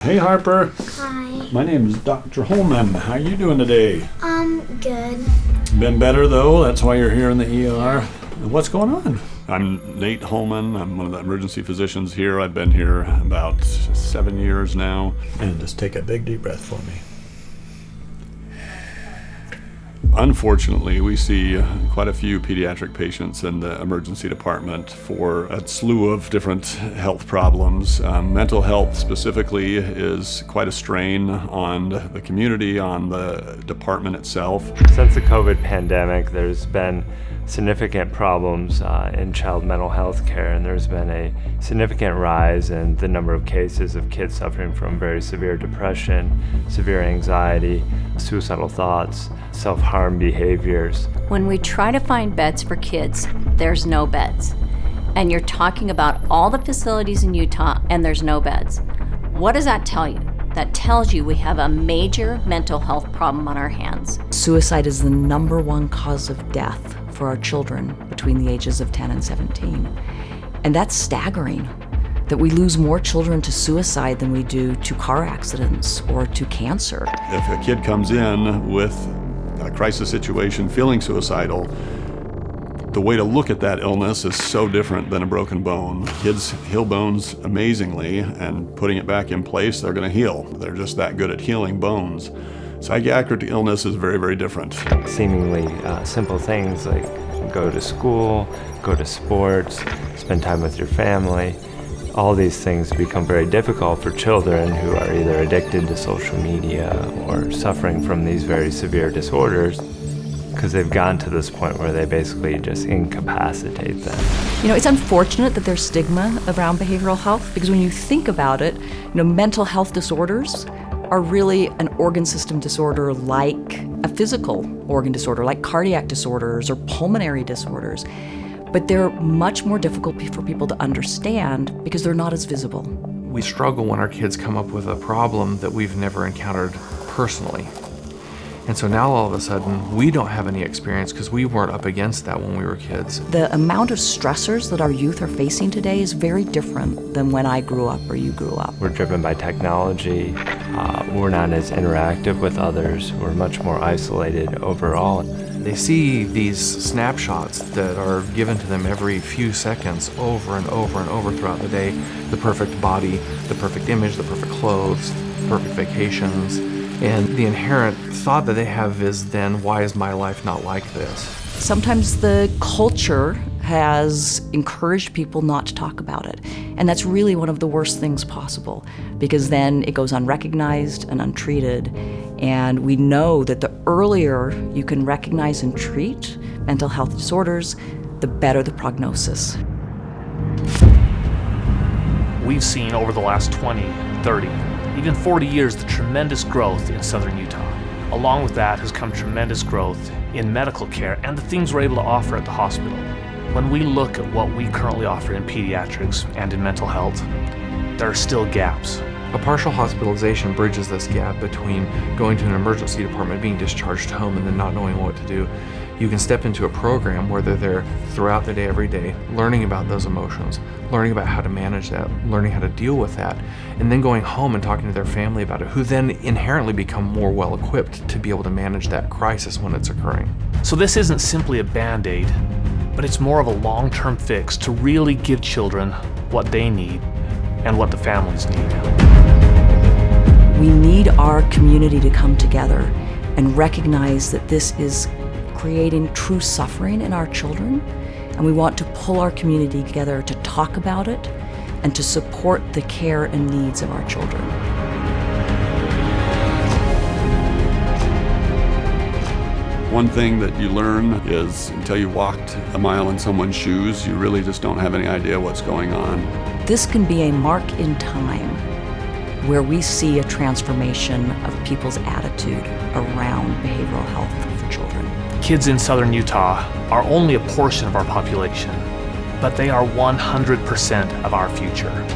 Hey Harper. Hi. My name is Dr. Holman. How are you doing today? Good. Been better though, that's why you're here in the ER. What's going on? I'm Nate Holman. I'm one of the emergency physicians here. I've been here about 7 years now. And just take a big deep breath for me. Unfortunately, we see quite a few pediatric patients in the emergency department for a slew of different health problems. Mental health specifically is quite a strain on the community, on the department itself. Since the COVID pandemic, there's been significant problems in child mental health care, and there's been a significant rise in the number of cases of kids suffering from very severe depression, severe anxiety, suicidal thoughts, self-harm behaviors. When we try to find beds for kids, there's no beds. And you're talking about all the facilities in Utah and there's no beds. What does that tell you? That tells you we have a major mental health problem on our hands. Suicide is the #1 cause of death for our children between the ages of 10 and 17. And that's staggering, that we lose more children to suicide than we do to car accidents or to cancer. If a kid comes in with a crisis situation feeling suicidal, the way to look at that illness is so different than a broken bone. Kids heal bones amazingly, and putting it back in place, they're going to heal. They're just that good at healing bones. Psychiatric illness is very, very different. Seemingly simple things like go to school, go to sports, spend time with your family. All these things become very difficult for children who are either addicted to social media or suffering from these very severe disorders, because they've gotten to this point where they basically just incapacitate them. It's unfortunate that there's stigma around behavioral health, because when you think about it, mental health disorders are really an organ system disorder like a physical organ disorder, like cardiac disorders or pulmonary disorders. But they're much more difficult for people to understand because they're not as visible. We struggle when our kids come up with a problem that we've never encountered personally. And so now all of a sudden, we don't have any experience because we weren't up against that when we were kids. The amount of stressors that our youth are facing today is very different than when I grew up or you grew up. We're driven by technology. We're not as interactive with others. We're much more isolated overall. They see these snapshots that are given to them every few seconds over and over and over throughout the day. The perfect body, the perfect image, the perfect clothes, perfect vacations. And the inherent thought that they have is then, why is my life not like this? Sometimes the culture has encouraged people not to talk about it. And that's really one of the worst things possible, because then it goes unrecognized and untreated. And we know that the earlier you can recognize and treat mental health disorders, the better the prognosis. We've seen over the last 20, 30, even 40 years the tremendous growth in southern Utah. Along with that has come tremendous growth in medical care and the things we're able to offer at the hospital. When we look at what we currently offer in pediatrics and in mental health, there are still gaps. A partial hospitalization bridges this gap between going to an emergency department, being discharged home, and then not knowing what to do. You can step into a program where they're there throughout the day, every day, learning about those emotions, learning about how to manage that, learning how to deal with that, and then going home and talking to their family about it, who then inherently become more well-equipped to be able to manage that crisis when it's occurring. So this isn't simply a Band-Aid, but it's more of a long-term fix to really give children what they need and what the families need. We need our community to come together and recognize that this is creating true suffering in our children, and we want to pull our community together to talk about it and to support the care and needs of our children. One thing that you learn is until you walked a mile in someone's shoes, you really just don't have any idea what's going on. This can be a mark in time where we see a transformation of people's attitude around behavioral health for children. Kids in southern Utah are only a portion of our population, but they are 100% of our future.